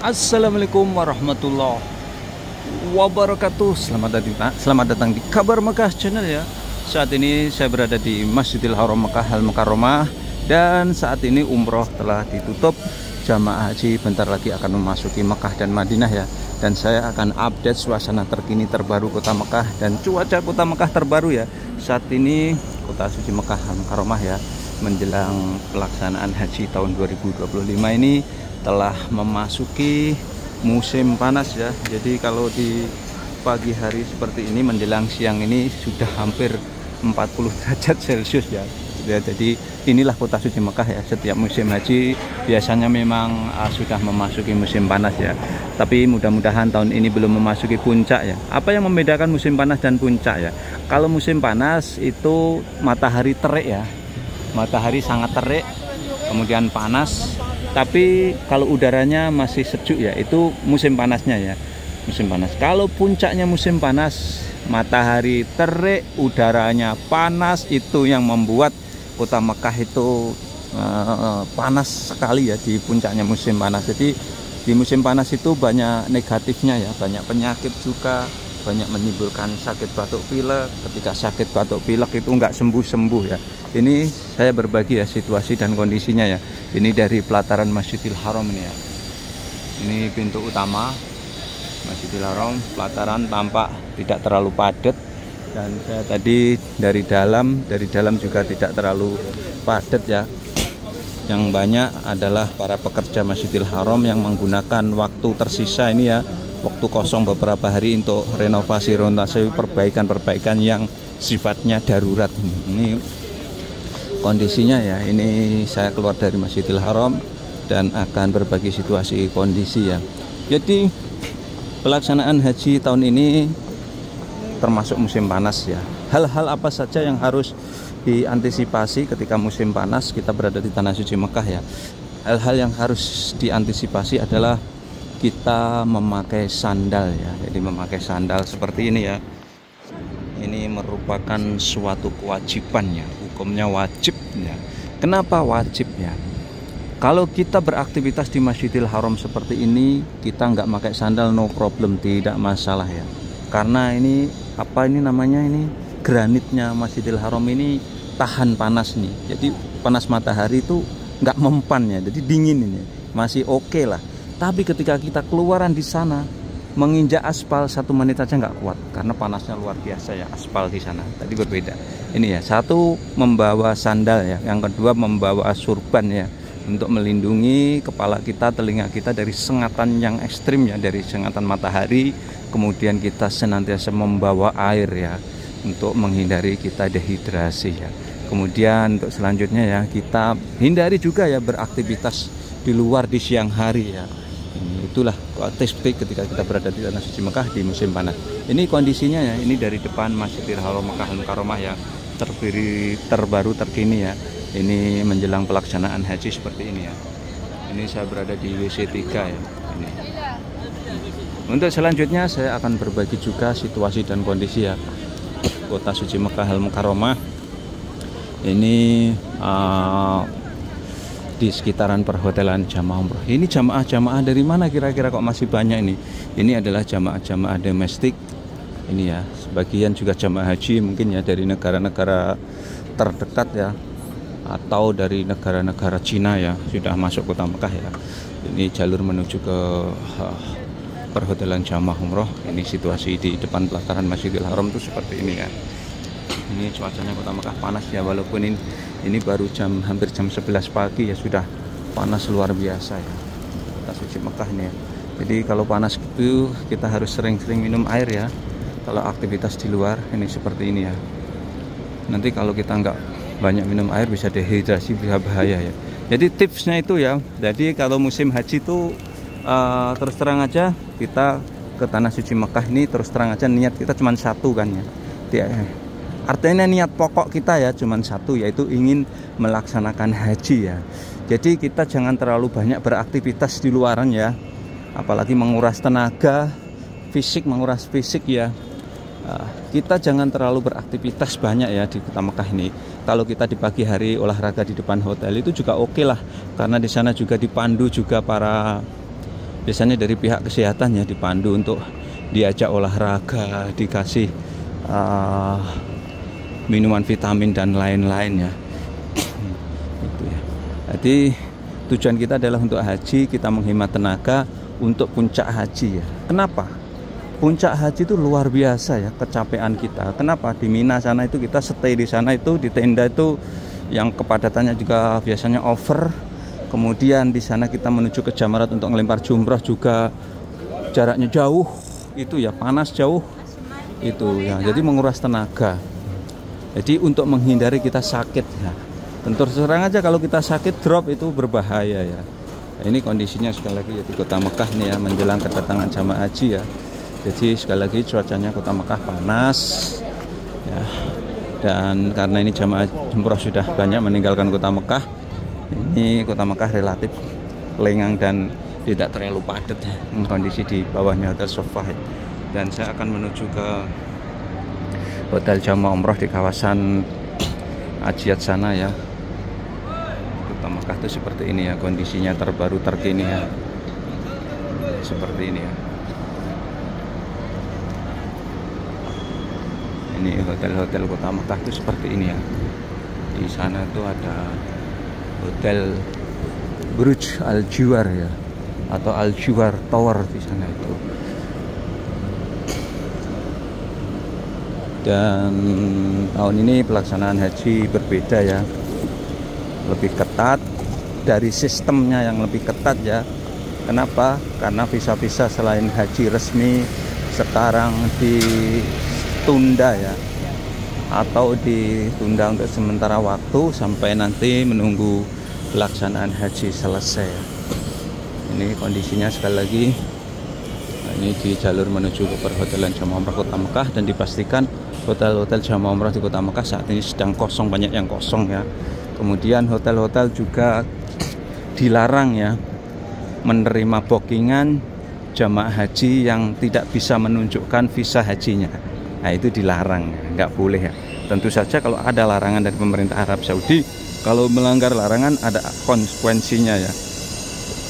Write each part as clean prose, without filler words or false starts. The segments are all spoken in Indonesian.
Assalamualaikum warahmatullahi wabarakatuh. Selamat datang di Kabar Mekah Channel ya. Saat ini saya berada di Masjidil Haram Mekah Al Mukarramah, dan saat ini umroh telah ditutup. Jamaah haji bentar lagi akan memasuki Mekah dan Madinah ya. Dan saya akan update suasana terkini terbaru kota Mekah dan cuaca kota Mekah terbaru ya. Saat ini kota suci Mekah Al Mukarramah ya, menjelang pelaksanaan haji tahun 2025 ini telah memasuki musim panas ya. Jadi kalau di pagi hari seperti ini menjelang siang ini sudah hampir 40 derajat Celcius ya. Jadi inilah kota suci Mekah ya. Setiap musim haji biasanya memang sudah memasuki musim panas ya. Tapi mudah-mudahan tahun ini belum memasuki puncak ya. Apa yang membedakan musim panas dan puncak ya? Kalau musim panas itu matahari terik ya. Matahari sangat terik, kemudian panas. Tapi kalau udaranya masih sejuk ya, itu musim panasnya ya, musim panas. Kalau puncaknya musim panas, matahari terik, udaranya panas, itu yang membuat kota Mekah itu panas sekali ya di puncaknya musim panas. Jadi di musim panas itu banyak negatifnya ya, banyak penyakit juga, banyak menimbulkan sakit batuk pilek. Ketika sakit batuk pilek itu nggak sembuh-sembuh ya. Ini saya berbagi ya situasi dan kondisinya ya. Ini dari pelataran Masjidil Haram ini ya. Ini pintu utama Masjidil Haram. Pelataran tampak tidak terlalu padat, dan saya tadi dari dalam juga tidak terlalu padat ya. Yang banyak adalah para pekerja Masjidil Haram yang menggunakan waktu tersisa ini ya, waktu kosong beberapa hari untuk renovasi perbaikan yang sifatnya darurat. Ini kondisinya ya. Ini saya keluar dari Masjidil Haram dan akan berbagi situasi kondisi ya. Jadi pelaksanaan haji tahun ini termasuk musim panas ya. Hal-hal apa saja yang harus diantisipasi ketika musim panas kita berada di tanah suci Mekah ya? Hal-hal yang harus diantisipasi adalah kita memakai sandal ya. Jadi memakai sandal seperti ini ya. Ini merupakan suatu kewajiban ya, hukumnya wajib ya. Kenapa wajib ya? Kalau kita beraktivitas di Masjidil Haram seperti ini, kita nggak pakai sandal no problem, tidak masalah ya. Karena ini apa ini namanya, ini granitnya Masjidil Haram ini tahan panas nih. Jadi panas matahari itu nggak mempan ya, jadi dingin ini, masih oke lah. Tapi ketika kita keluaran di sana, menginjak aspal 1 menit aja nggak kuat karena panasnya luar biasa ya aspal di sana. Tadi berbeda. Ini ya, satu membawa sandal ya, yang kedua membawa surban ya, untuk melindungi kepala kita, telinga kita dari sengatan yang ekstrim ya, dari sengatan matahari. Kemudian kita senantiasa membawa air ya, untuk menghindari kita dehidrasi ya. Kemudian untuk selanjutnya ya, kita hindari juga ya beraktivitas di luar di siang hari ya. Itulah tips ketika kita berada di tanah suci Mekah di musim panas. Ini kondisinya ya, ini dari depan Masjidil Haram Mekah Al Mukarramah ya, terbaru terkini ya. Ini menjelang pelaksanaan haji seperti ini ya. Ini saya berada di WC 3 ya. Ini. Untuk selanjutnya saya akan berbagi juga situasi dan kondisi ya kota suci Mekah Al Mukarramah. Ini di sekitaran perhotelan jamaah umroh. Ini jamaah dari mana kira-kira kok masih banyak ini? Ini adalah jamaah domestik. Ini ya, sebagian juga jamaah haji mungkin ya dari negara-negara terdekat ya, atau dari negara-negara Cina ya, sudah masuk kota Mekah ya. Ini jalur menuju ke perhotelan jamaah umroh. Ini situasi di depan pelataran Masjidil Haram itu seperti ini ya. Ini cuacanya kota Mekah panas ya, walaupun ini baru hampir jam 11 pagi ya, sudah panas luar biasa ya kota suci Mekah ini ya. Jadi kalau panas itu kita harus sering-sering minum air ya. Kalau aktivitas di luar ini seperti ini ya. Nanti kalau kita nggak banyak minum air bisa dehidrasi, bisa bahaya ya. Jadi tipsnya itu ya. Jadi kalau musim haji itu terus terang aja kita ke tanah suci Mekah ini, terus terang aja niat kita cuma satu kan ya. Artinya niat pokok kita ya cuma satu, yaitu ingin melaksanakan haji ya. Jadi kita jangan terlalu banyak beraktivitas di luaran ya, apalagi menguras tenaga menguras fisik ya. Kita jangan terlalu beraktivitas banyak ya di kota Mekah ini. Kalau kita di pagi hari olahraga di depan hotel itu juga oke lah, karena di sana juga dipandu juga para biasanya dari pihak kesehatan ya, dipandu untuk diajak olahraga, dikasih minuman vitamin dan lain-lain ya. Itu ya. Jadi tujuan kita adalah untuk haji, kita menghemat tenaga untuk puncak haji ya. Kenapa? Puncak haji itu luar biasa ya, kecapean kita. Kenapa? Di Mina sana itu kita stay di sana itu, di tenda itu yang kepadatannya juga biasanya over. Kemudian di sana kita menuju ke Jamarat untuk melempar jumrah juga jaraknya jauh. Itu ya, panas jauh. Itu ya, jadi menguras tenaga. Jadi untuk menghindari kita sakit ya. Tentu terang aja kalau kita sakit drop itu berbahaya ya. Nah, ini kondisinya sekali lagi ya, di Kota Mekah nih ya, menjelang kedatangan jamaah haji ya. Jadi sekali lagi cuacanya Kota Mekah panas ya. Dan karena ini jamaah umroh sudah banyak meninggalkan Kota Mekah, ini Kota Mekah relatif lengang dan tidak terlalu padat ya. Kondisi di bawahnya Hotel Sofa ya. Dan saya akan menuju ke Hotel Jamaah Umroh di kawasan Ajiat sana ya. Kota Mekah itu seperti ini ya, kondisinya terbaru terkini ya. Seperti ini ya. Ini hotel-hotel Kota Mekah itu seperti ini ya. Di sana tuh ada Hotel Burj Al Jiwar ya, atau Al Jiwar Tower di sana itu. Dan tahun ini pelaksanaan haji berbeda ya, lebih ketat, dari sistemnya yang lebih ketat ya. Kenapa? Karena visa-visa selain haji resmi sekarang ditunda ya, atau ditunda untuk sementara waktu sampai nanti menunggu pelaksanaan haji selesai. Ini kondisinya sekali lagi. Nah, ini di jalur menuju ke perhotelan Jamaah Umroh Kota Mekah, dan dipastikan hotel-hotel Jamaah Umroh di Kota Mekah saat ini sedang kosong, banyak yang kosong ya. Kemudian hotel-hotel juga dilarang ya menerima bookingan jamaah haji yang tidak bisa menunjukkan visa hajinya. Nah, itu dilarang ya, nggak boleh ya. Tentu saja kalau ada larangan dari pemerintah Arab Saudi, kalau melanggar larangan ada konsekuensinya ya.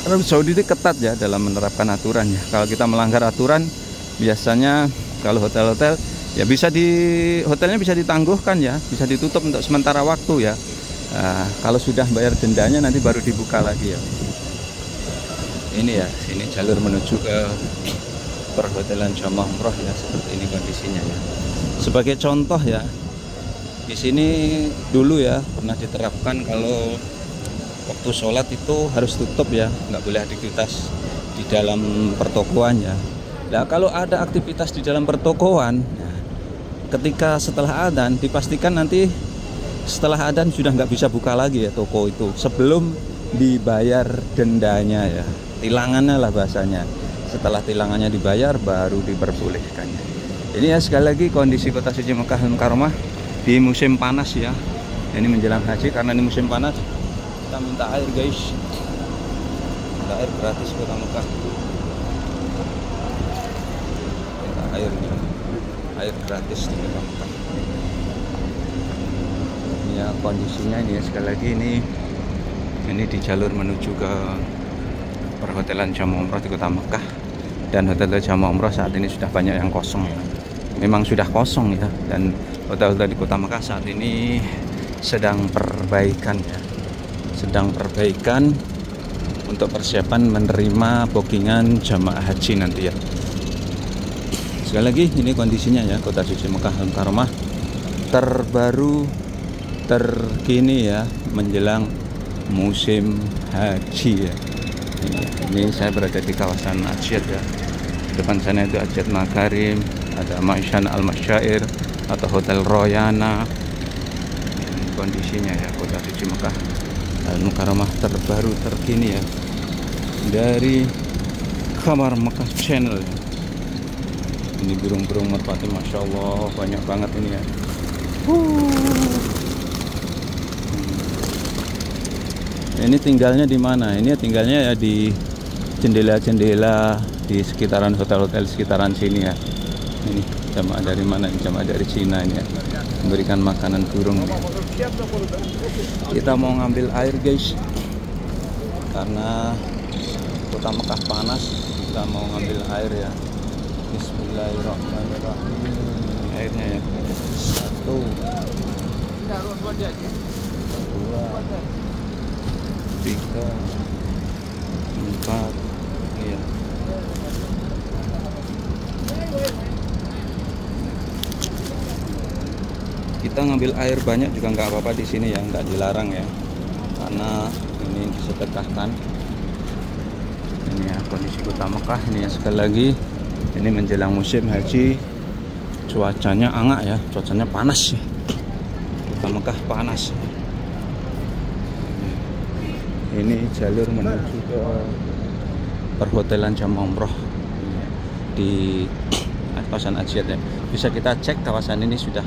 Arab Saudi itu ketat ya dalam menerapkan aturannya. Kalau kita melanggar aturan, biasanya kalau hotel-hotel ya hotelnya bisa ditangguhkan ya, bisa ditutup untuk sementara waktu ya. Nah, kalau sudah bayar dendanya nanti baru dibuka lagi ya. Ini ya, ini jalur menuju ke perhotelan Jamaah Umroh ya, seperti ini kondisinya ya. Sebagai contoh ya, di sini dulu ya pernah diterapkan kalau waktu sholat itu harus tutup ya, nggak boleh aktivitas di dalam pertokoan ya. Nah, kalau ada aktivitas di dalam pertokoan ya, ketika setelah adzan dipastikan nanti setelah adzan sudah nggak bisa buka lagi ya toko itu sebelum dibayar dendanya ya, tilangannya lah bahasanya. Setelah tilangannya dibayar baru diperbolehkan. Ini ya sekali lagi kondisi kota suci Mekah Al-Mukarramah di musim panas ya. Ini menjelang haji, karena ini musim panas kita minta air guys, minta air gratis Kota Mekah, minta air gratis di Kota Mekah. Ya kondisinya ini ya, sekali lagi ini di jalur menuju ke perhotelan Jamaah Umroh di Kota Mekah. Dan hotel Jamaah Umroh saat ini sudah banyak yang kosong ya. Memang sudah kosong ya. Dan hotel-hotel di Kota Mekah saat ini sedang perbaikan ya, sedang perbaikan untuk persiapan menerima bookingan jamaah haji nanti ya. Sekali lagi ini kondisinya ya, kota suci Mekah Al-Mukarramah terbaru terkini ya, menjelang musim haji ya. Ini saya berada di kawasan Ajiat ya. Depan sana itu Ajiat Makarim, ada Maishan Al-Masyair atau Hotel Royana. Ini kondisinya ya, kota suci Mekah Al-Mukarramah terbaru terkini ya, dari Kabar Mekah Channel. Ini burung-burung merpati, masya Allah banyak banget ini ya. Ini tinggalnya di mana? Ini tinggalnya ya di jendela-jendela di sekitaran hotel-hotel sekitaran sini ya. Ini jamaah dari mana? Jamaah dari Cina ini ya, memberikan makanan burung ya. Kita mau ngambil air guys, karena kota Mekah panas. Kita mau ngambil air ya. Bismillahirrahmanirrahim. Airnya ya. 1, 2, 3, 4. Iya. Kita ngambil air banyak juga nggak apa-apa di sini ya, nggak dilarang ya, karena ini disedekahkan. Ini ya kondisi kota Mekah ini ya. Sekali lagi ini menjelang musim haji, cuacanya hangat ya, cuacanya panas ya. Kota Mekah panas. Ini jalur menuju ke perhotelan jamaah umroh di kawasan Ajiat ya. Bisa kita cek kawasan ini sudah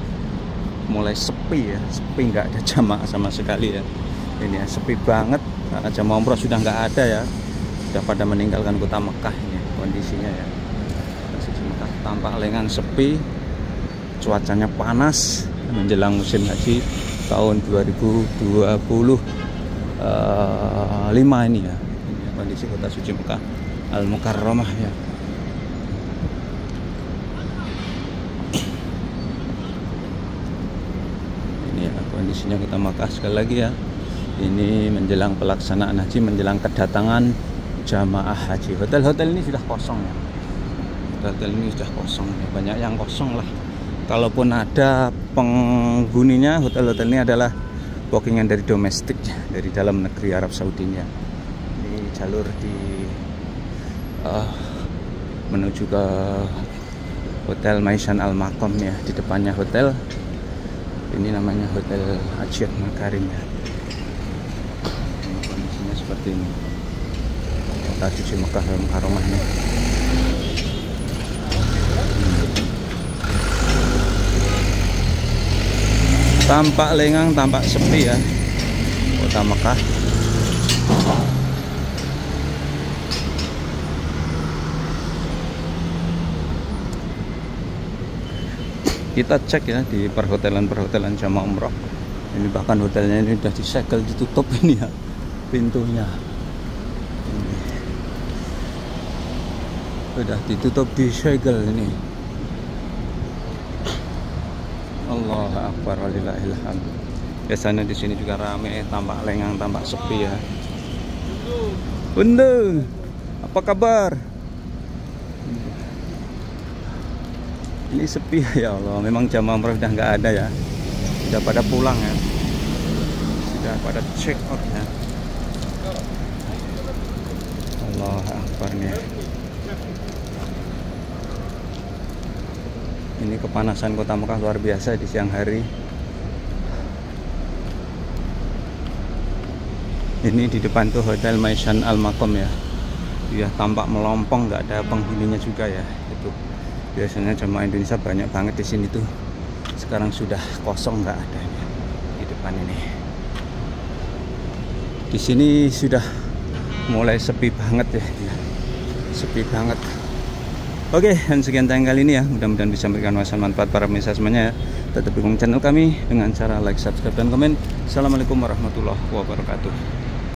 mulai sepi ya, sepi, nggak ada jamaah sama sekali ya. Ini ya sepi banget karena jamaah umroh sudah nggak ada ya, sudah pada meninggalkan kota Mekah ini kondisinya ya. Masjid Mekah tampak lengan sepi, cuacanya panas menjelang musim haji tahun 2025 ini ya. Ini kondisi kota suci Mekah Al-Mukarramah ya. Kondisinya kita Mekah sekali lagi ya. Ini menjelang pelaksanaan haji, menjelang kedatangan jamaah haji. Hotel-hotel ini sudah kosong ya. Hotel ini sudah kosong ya. Banyak yang kosong lah. Kalaupun ada penghuninya, hotel-hotel ini adalah bookingan dari domestik, dari dalam negeri Arab Saudi ya. Ini jalur di menuju ke Hotel Maisan Al Maqam ya. Di depannya hotel ini namanya Hotel Ajiat Makarim ya. Kondisinya seperti ini. Kota suci Mekah Al-Mukarramah ini. Tampak lengang, tampak sepi ya kota Mekah. Kita cek ya di perhotelan jamaah umroh. Ini bahkan hotelnya ini sudah disegel, ditutup ini ya pintunya. Ini sudah ditutup, disegel ini. Allahu Akbar, walillahil hamd. Biasanya di sini juga ramai, tampak lengang, tampak sepi ya. Bunda, apa kabar? Ini sepi ya Allah, memang jamaah umroh sudah nggak ada ya, sudah pada pulang ya, sudah pada check out ya. Allah Akbar nih. Ini kepanasan kota Mekah luar biasa di siang hari. Ini di depan tuh Hotel Maisan Al Maqam ya. Ya tampak melompong, nggak ada penghuninya juga ya. Itu biasanya jemaah Indonesia banyak banget di sini tuh. Sekarang sudah kosong, nggak ada ya, di depan ini. Di sini sudah mulai sepi banget ya, sepi banget. Oke, dan sekian tayang kali ini ya. Mudah-mudahan bisa memberikan manfaat para pemirsa semuanya ya. Tetap dukung channel kami dengan cara like, subscribe, dan komen. Assalamualaikum warahmatullahi wabarakatuh.